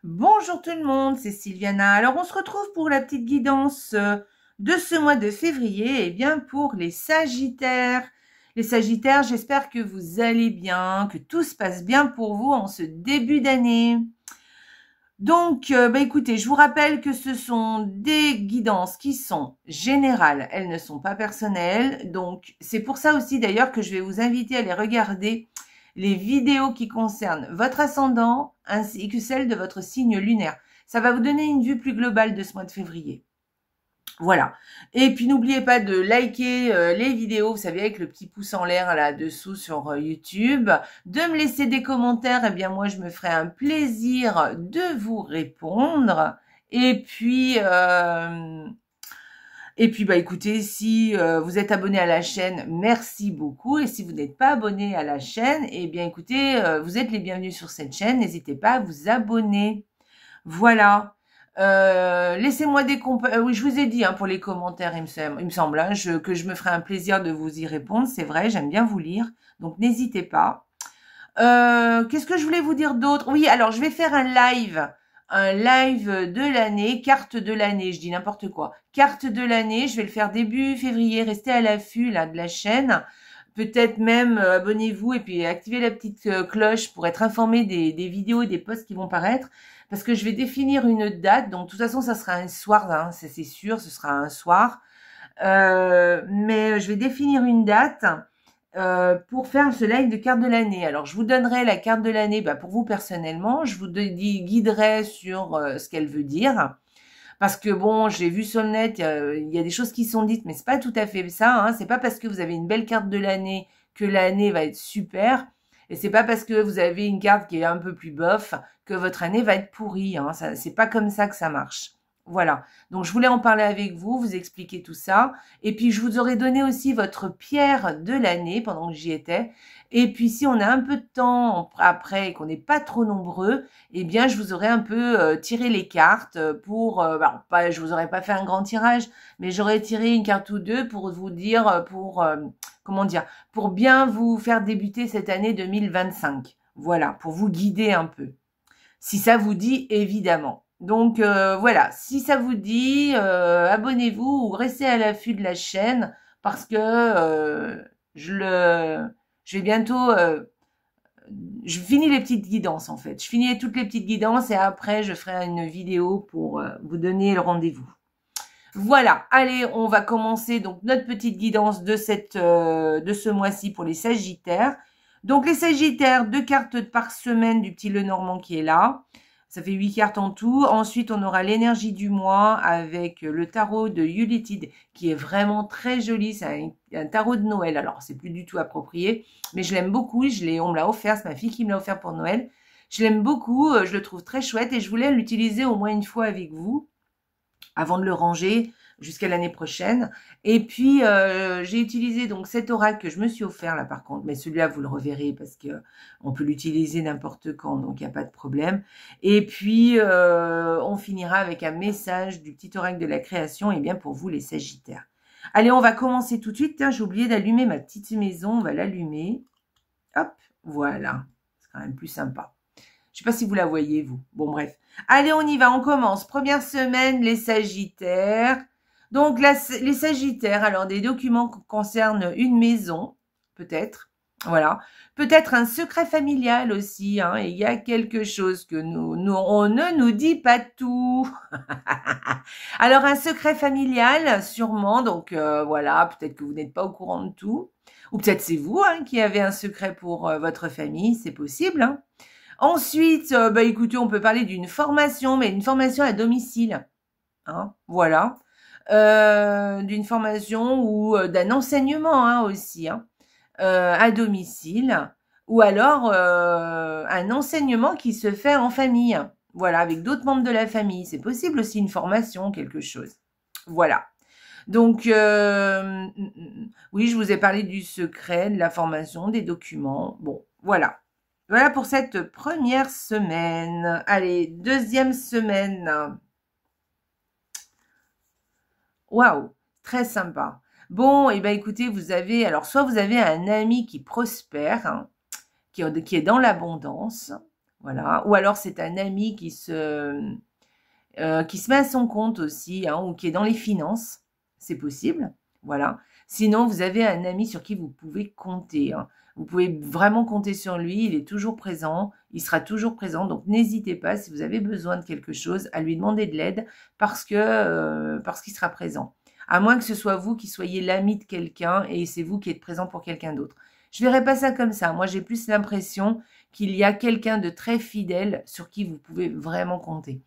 Bonjour tout le monde, c'est Sylviana. Alors on se retrouve pour la petite guidance de ce mois de février, et bien pour les Sagittaires. Les Sagittaires, j'espère que vous allez bien, que tout se passe bien pour vous en ce début d'année. Donc, écoutez, je vous rappelle que ce sont des guidances qui sont générales, elles ne sont pas personnelles. Donc, c'est pour ça aussi d'ailleurs que je vais vous inviter à aller regarder les vidéos qui concernent votre ascendant ainsi que celles de votre signe lunaire. Ça va vous donner une vue plus globale de ce mois de février. Voilà. Et puis, n'oubliez pas de liker les vidéos, vous savez, avec le petit pouce en l'air là-dessous sur YouTube, de me laisser des commentaires. Eh bien, moi, je me ferai un plaisir de vous répondre. Et puis, écoutez, si vous êtes abonné à la chaîne, merci beaucoup. Et si vous n'êtes pas abonné à la chaîne, eh bien, écoutez, vous êtes les bienvenus sur cette chaîne. N'hésitez pas à vous abonner. Voilà. Laissez-moi des oui, je vous ai dit pour les commentaires, il me semble que je me ferai un plaisir de vous y répondre. C'est vrai, j'aime bien vous lire. Donc, n'hésitez pas. Qu'est-ce que je voulais vous dire d'autre? Oui, alors, je vais faire un live de l'année, carte de l'année, je dis n'importe quoi. Carte de l'année, je vais le faire début février, restez à l'affût là de la chaîne. Peut-être même abonnez-vous et puis activez la petite cloche pour être informé des vidéos et des posts qui vont paraître. Parce que je vais définir une date, donc de toute façon ça sera un soir, c'est sûr, ce sera un soir. Mais je vais définir une date pour faire ce live de carte de l'année. Alors, je vous donnerai la carte de l'année pour vous personnellement. Je vous guiderai sur ce qu'elle veut dire. Parce que bon, j'ai vu sur le net, il y a des choses qui sont dites, mais c'est pas tout à fait ça. C'est pas parce que vous avez une belle carte de l'année que l'année va être super. Et c'est pas parce que vous avez une carte qui est un peu plus bof que votre année va être pourrie. C'est pas comme ça que ça marche. Voilà. Donc, je voulais en parler avec vous, vous expliquer tout ça. Et puis, je vous aurais donné aussi votre pierre de l'année pendant que j'y étais. Et puis, si on a un peu de temps après et qu'on n'est pas trop nombreux, eh bien, je vous aurais un peu tiré les cartes pour... je vous aurais pas fait un grand tirage, mais j'aurais tiré une carte ou deux pour vous dire, comment dire, pour bien vous faire débuter cette année 2025. Voilà, pour vous guider un peu. Si ça vous dit, évidemment. Donc, voilà, si ça vous dit, abonnez-vous ou restez à l'affût de la chaîne parce que je vais bientôt... je finis les petites guidances, en fait. Je finis toutes les petites guidances et après, je ferai une vidéo pour vous donner le rendez-vous. Voilà, allez, on va commencer donc notre petite guidance de ce mois-ci pour les Sagittaires. Donc, les Sagittaires, 2 cartes par semaine du petit Lenormand qui est là. Ça fait 8 cartes en tout. Ensuite, on aura l'énergie du mois avec le tarot de Yulitide qui est vraiment très joli. C'est un tarot de Noël. Alors, c'est plus du tout approprié, mais je l'aime beaucoup. On me l'a offert. C'est ma fille qui me l'a offert pour Noël. Je l'aime beaucoup. Je le trouve très chouette et je voulais l'utiliser au moins une fois avec vous avant de le ranger jusqu'à l'année prochaine. Et puis, j'ai utilisé donc cet oracle que je me suis offert là par contre, mais celui-là, vous le reverrez parce que on peut l'utiliser n'importe quand, donc il n'y a pas de problème. Et puis, on finira avec un message du petit oracle de la création, et bien pour vous les Sagittaires. Allez, on va commencer tout de suite. Tiens, j'ai oublié d'allumer ma petite maison, on va l'allumer. Hop, voilà, c'est quand même plus sympa. Je sais pas si vous la voyez, vous. Bon, bref. Allez, on y va, on commence. Première semaine, les Sagittaires. Donc, les Sagittaires, alors des documents qui concernent une maison, peut-être. Voilà. Peut-être un secret familial aussi. Et il y a quelque chose que on ne nous dit pas tout. Alors, un secret familial, sûrement. Donc, voilà, peut-être que vous n'êtes pas au courant de tout. Ou peut-être c'est vous qui avez un secret pour votre famille. C'est possible, Ensuite, écoutez, on peut parler d'une formation, mais une formation à domicile. Voilà. D'une formation ou d'un enseignement aussi, à domicile. Ou alors un enseignement qui se fait en famille. Voilà, avec d'autres membres de la famille. C'est possible aussi une formation, quelque chose. Voilà. Donc, oui, je vous ai parlé du secret, de la formation, des documents. Bon, voilà. Voilà pour cette première semaine. Allez, deuxième semaine. Waouh, très sympa. Bon, et écoutez, vous avez, soit vous avez un ami qui prospère, qui est dans l'abondance. Voilà. Ou alors c'est un ami qui se met à son compte aussi, hein, ou qui est dans les finances. C'est possible. Voilà. Sinon, vous avez un ami sur qui vous pouvez compter, hein. Vous pouvez vraiment compter sur lui, il est toujours présent, il sera toujours présent. Donc, n'hésitez pas, si vous avez besoin de quelque chose, à lui demander de l'aide parce qu'il sera présent. À moins que ce soit vous qui soyez l'ami de quelqu'un et c'est vous qui êtes présent pour quelqu'un d'autre. Je verrai pas ça comme ça. Moi, j'ai plus l'impression qu'il y a quelqu'un de très fidèle sur qui vous pouvez vraiment compter.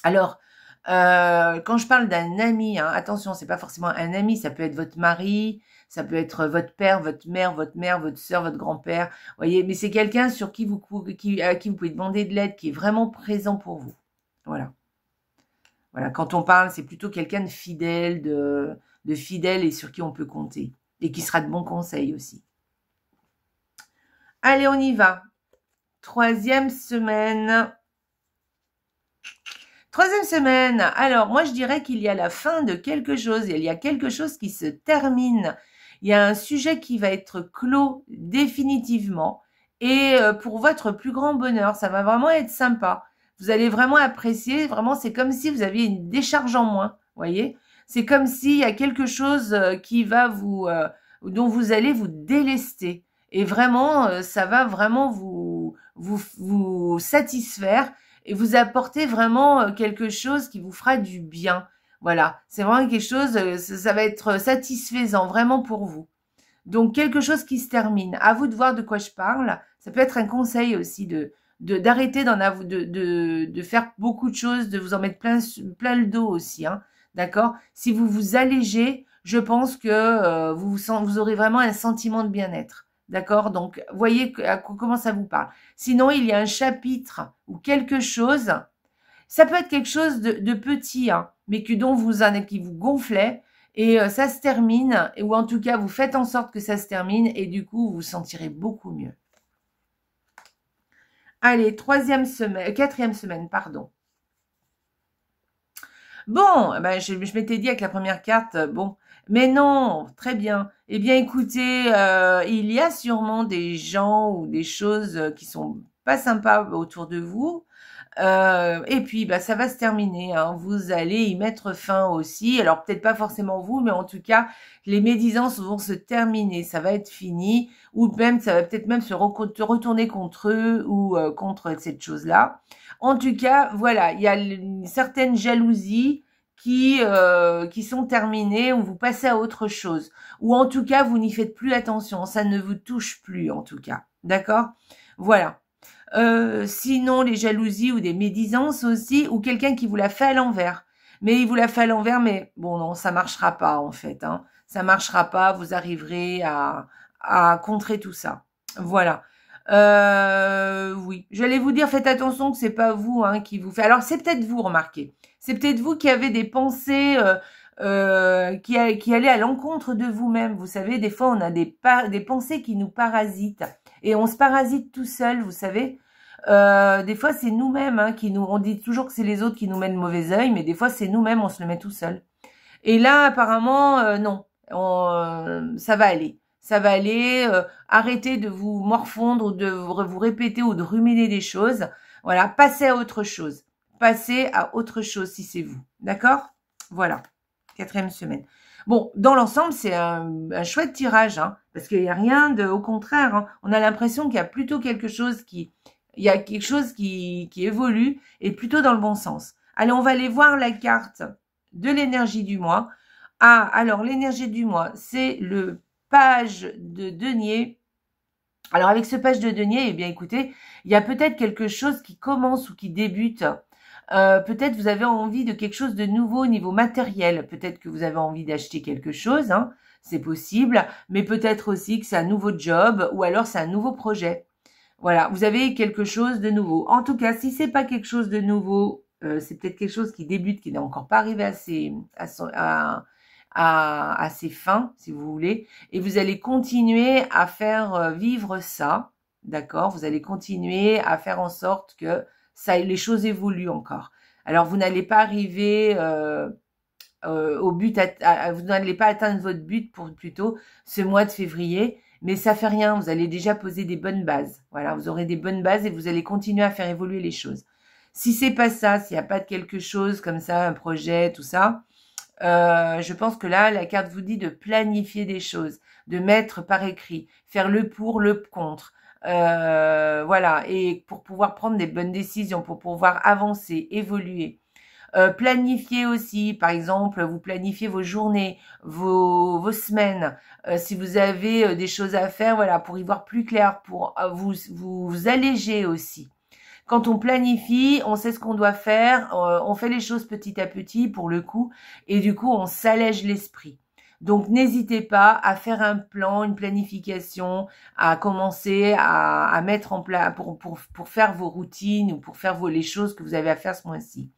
Alors, quand je parle d'un ami, hein, attention, c'est pas forcément un ami, ça peut être votre mari, ça peut être votre père, votre mère, votre sœur, votre grand-père, voyez, mais c'est quelqu'un sur qui à qui vous pouvez demander de l'aide, qui est vraiment présent pour vous. Voilà. Voilà, quand on parle, c'est plutôt quelqu'un de fidèle, de fidèle et sur qui on peut compter. Et qui sera de bons conseils aussi. Allez, on y va. Troisième semaine. Troisième semaine. Alors, moi, je dirais qu'il y a la fin de quelque chose. Il y a quelque chose qui se termine. Il y a un sujet qui va être clos définitivement. Et pour votre plus grand bonheur, ça va vraiment être sympa. Vous allez vraiment apprécier. Vraiment, c'est comme si vous aviez une décharge en moins. Voyez ? C'est comme s'il y a quelque chose qui va dont vous allez vous délester. Et vraiment, ça va vraiment vous satisfaire et vous apporter vraiment quelque chose qui vous fera du bien. Voilà, c'est vraiment quelque chose, ça va être satisfaisant vraiment pour vous. Donc, quelque chose qui se termine. À vous de voir de quoi je parle. Ça peut être un conseil aussi d'arrêter de faire beaucoup de choses, de vous en mettre plein le dos aussi, hein. D'accord? Si vous vous allégez, je pense que vous aurez vraiment un sentiment de bien-être. D'accord? Donc, voyez comment ça vous parle. Sinon, il y a un chapitre ou quelque chose. Ça peut être quelque chose de petit, hein, mais qui vous gonflait. Et ça se termine, ou en tout cas, vous faites en sorte que ça se termine, et du coup, vous vous sentirez beaucoup mieux. Allez, quatrième semaine, pardon. Bon, ben, je m'étais dit avec la première carte, bon, mais non, très bien. Eh bien, écoutez, il y a sûrement des gens ou des choses qui sont pas sympas autour de vous. Et puis, bah, ça va se terminer, hein. Vous allez y mettre fin aussi. Alors, peut-être pas forcément vous, mais en tout cas, les médisances vont se terminer. Ça va être fini. Ou même, ça va peut-être même se retourner contre eux ou contre cette chose-là. En tout cas, voilà, il y a une certaine jalousie qui sont terminées, ou vous passez à autre chose. Ou en tout cas, vous n'y faites plus attention. Ça ne vous touche plus, en tout cas. D'accord ? Voilà. Sinon, les jalousies ou des médisances aussi, ou quelqu'un qui vous l'a fait à l'envers. Mais il vous l'a fait à l'envers, mais bon, non, ça marchera pas, en fait, hein. Ça marchera pas, vous arriverez à contrer tout ça. Voilà. Oui. J'allais vous dire, faites attention que c'est pas vous, hein, qui vous fait. Alors, c'est peut-être vous, remarquez. C'est peut-être vous qui avez des pensées, qui allaient à l'encontre de vous-même. Vous savez, des fois, on a des pensées qui nous parasitent. Et on se parasite tout seul, vous savez. Des fois, c'est nous-mêmes, hein, on dit toujours que c'est les autres qui nous mettent le mauvais œil, mais des fois, c'est nous-mêmes, on se le met tout seul. Et là, apparemment, non. Ça va aller. Ça va aller. Arrêtez de vous morfondre ou de vous répéter ou de ruminer des choses. Voilà, passez à autre chose. Passez à autre chose si c'est vous. D'accord? Voilà. Quatrième semaine. Bon, dans l'ensemble, c'est un chouette tirage, hein, parce qu'il n'y a rien au contraire, hein, on a l'impression qu'il y a plutôt quelque chose qui évolue et plutôt dans le bon sens. Allez, on va aller voir la carte de l'énergie du mois. Ah, alors l'énergie du mois, c'est le page de denier. Alors avec ce page de denier, eh bien écoutez, il y a peut-être quelque chose qui commence ou qui débute. Peut-être vous avez envie de quelque chose de nouveau au niveau matériel. Peut-être que vous avez envie d'acheter quelque chose, hein, c'est possible. Mais peut-être aussi que c'est un nouveau job ou alors c'est un nouveau projet. Voilà, vous avez quelque chose de nouveau. En tout cas, si c'est pas quelque chose de nouveau, c'est peut-être quelque chose qui débute, qui n'est encore pas arrivé à ses fins, si vous voulez. Et vous allez continuer à faire vivre ça, d'accord? Vous allez continuer à faire en sorte que les choses évoluent encore. Alors, vous n'allez pas arriver au but, vous n'allez pas atteindre votre but pour plutôt ce mois de février, Mais ça fait rien, vous allez déjà poser des bonnes bases. Voilà, vous aurez des bonnes bases et vous allez continuer à faire évoluer les choses. Si c'est pas ça, s'il n'y a pas de quelque chose comme ça, un projet, tout ça, je pense que là, la carte vous dit de planifier des choses, de mettre par écrit, faire le pour, le contre. Voilà, et pour pouvoir prendre des bonnes décisions, pour pouvoir avancer, évoluer. Planifier aussi, par exemple, vous planifiez vos journées, vos semaines. Si vous avez des choses à faire, voilà, pour y voir plus clair, pour vous alléger aussi. Quand on planifie, on sait ce qu'on doit faire, on fait les choses petit à petit pour le coup, et du coup, on s'allège l'esprit. Donc, n'hésitez pas à faire un plan, une planification, à commencer à mettre en place pour faire vos routines ou pour faire les choses que vous avez à faire ce mois-ci.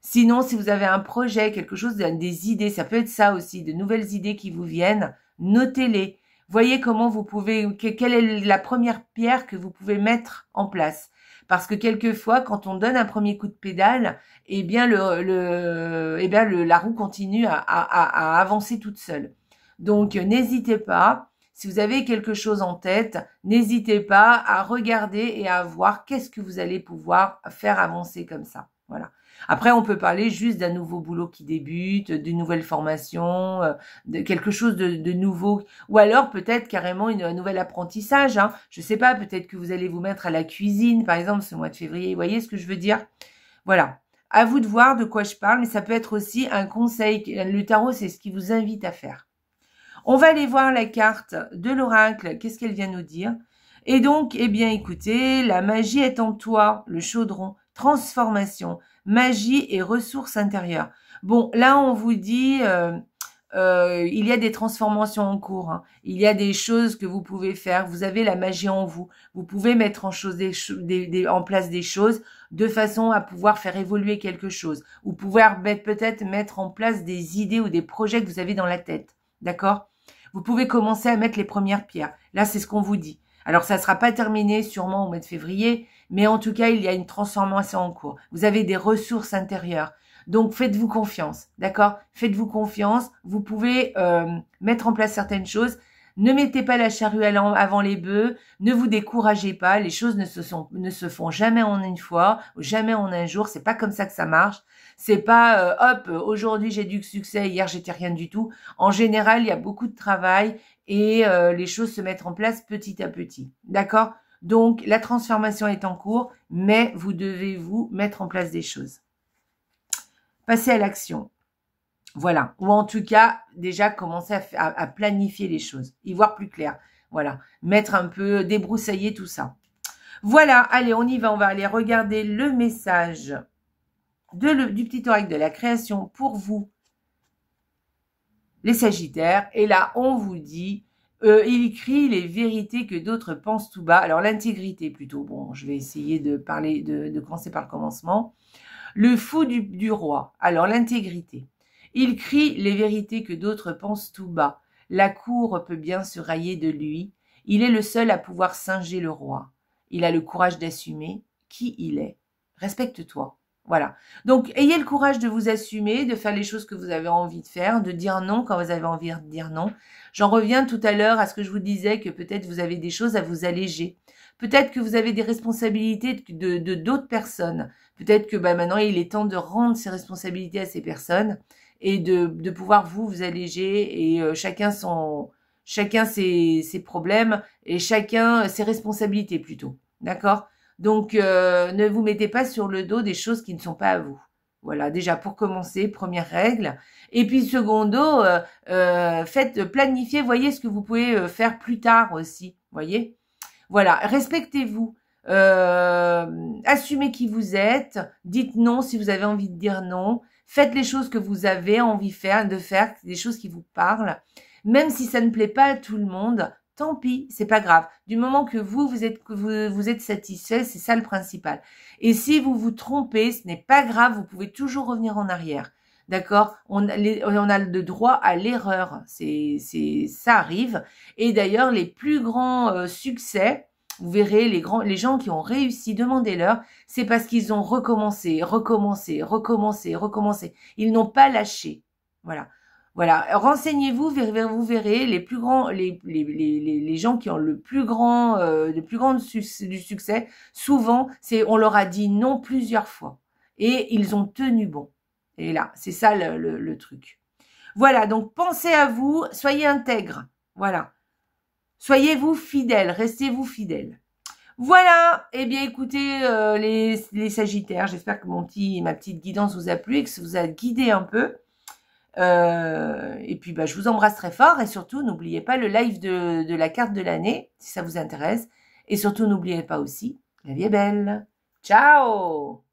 Sinon, si vous avez un projet, quelque chose, des idées, ça peut être ça aussi, de nouvelles idées qui vous viennent, notez-les. Voyez comment vous pouvez, quelle est la première pierre que vous pouvez mettre en place. Parce que quelquefois, quand on donne un premier coup de pédale, eh bien, la roue continue à avancer toute seule. Donc, n'hésitez pas. Si vous avez quelque chose en tête, n'hésitez pas à regarder et à voir qu'est-ce que vous allez pouvoir faire avancer comme ça. Voilà. Après, on peut parler juste d'un nouveau boulot qui débute, d'une nouvelle formation, de quelque chose de nouveau, ou alors peut-être carrément un nouvel apprentissage. Hein. Je sais pas, peut-être que vous allez vous mettre à la cuisine, par exemple, ce mois de février. Vous voyez ce que je veux dire? Voilà. À vous de voir de quoi je parle, mais ça peut être aussi un conseil. Le tarot, c'est ce qui vous invite à faire. On va aller voir la carte de l'oracle. Qu'est-ce qu'elle vient nous dire? Et donc, eh bien, écoutez, la magie est en toi, le chaudron, transformation, magie et ressources intérieures. Bon, là, on vous dit, il y a des transformations en cours. Hein. Il y a des choses que vous pouvez faire. Vous avez la magie en vous. Vous pouvez mettre en place des choses de façon à pouvoir faire évoluer quelque chose. Ou pouvoir peut-être mettre en place des idées ou des projets que vous avez dans la tête. D'accord? Vous pouvez commencer à mettre les premières pierres. Là, c'est ce qu'on vous dit. Alors, ça ne sera pas terminé sûrement au mois de février, mais en tout cas, il y a une transformation en cours. Vous avez des ressources intérieures. Donc, faites-vous confiance, d'accord? Faites-vous confiance. Vous pouvez mettre en place certaines choses. Ne mettez pas la charrue avant les bœufs. Ne vous découragez pas. Les choses ne se font jamais en une fois, jamais en un jour. C'est pas comme ça que ça marche. C'est pas hop, aujourd'hui j'ai du succès, hier j'étais rien du tout. En général, il y a beaucoup de travail et les choses se mettent en place petit à petit. D'accord? Donc, la transformation est en cours, mais vous devez vous mettre en place des choses. Passez à l'action. Voilà. Ou en tout cas, déjà commencer à planifier les choses, y voir plus clair. Voilà. Mettre un peu, débroussailler tout ça. Voilà. Allez, on y va. On va aller regarder le message du petit oracle de la création pour vous, les Sagittaires. Et là, on vous dit, il crie les vérités que d'autres pensent tout bas. Alors, l'intégrité plutôt. Bon, je vais essayer de parler, de commencer par le commencement. Le fou du roi. Alors, l'intégrité. Il crie les vérités que d'autres pensent tout bas. La cour peut bien se railler de lui. Il est le seul à pouvoir singer le roi. Il a le courage d'assumer qui il est. Respecte-toi. Voilà. Donc, ayez le courage de vous assumer, de faire les choses que vous avez envie de faire, de dire non quand vous avez envie de dire non. J'en reviens tout à l'heure à ce que je vous disais, que peut-être vous avez des choses à vous alléger. Peut-être que vous avez des responsabilités de d'autres personnes. Peut-être que maintenant, il est temps de rendre ces responsabilités à ces personnes et de pouvoir vous alléger et chacun ses problèmes et chacun ses responsabilités plutôt. D'accord? Donc, ne vous mettez pas sur le dos des choses qui ne sont pas à vous. Voilà, déjà pour commencer, première règle. Et puis, secondo, faites planifier, voyez ce que vous pouvez faire plus tard aussi. Voyez? Voilà, respectez-vous. Assumez qui vous êtes. Dites non si vous avez envie de dire non. Faites les choses que vous avez envie de faire, des choses qui vous parlent. Même si ça ne plaît pas à tout le monde, tant pis, c'est pas grave. Du moment que vous êtes satisfait, c'est ça le principal. Et si vous vous trompez, ce n'est pas grave, vous pouvez toujours revenir en arrière. D'accord? On a le droit à l'erreur. Ça arrive. Et d'ailleurs, les plus grands succès, vous verrez, les gens qui ont réussi, demandez-leur, c'est parce qu'ils ont recommencé. Ils n'ont pas lâché. Voilà. Voilà, renseignez-vous, vous verrez les plus grands, les gens qui ont le plus grand du succès. Souvent, on leur a dit non plusieurs fois et ils ont tenu bon. Et là, c'est ça le truc. Voilà, donc pensez à vous, soyez intègres. Voilà, soyez-vous fidèles, restez-vous fidèles. Voilà, eh bien écoutez les Sagittaires, j'espère que ma petite guidance vous a plu et que ça vous a guidé un peu. Et puis je vous embrasse très fort et surtout n'oubliez pas le live de la carte de l'année si ça vous intéresse. Et surtout n'oubliez pas aussi, la vie est belle. Ciao!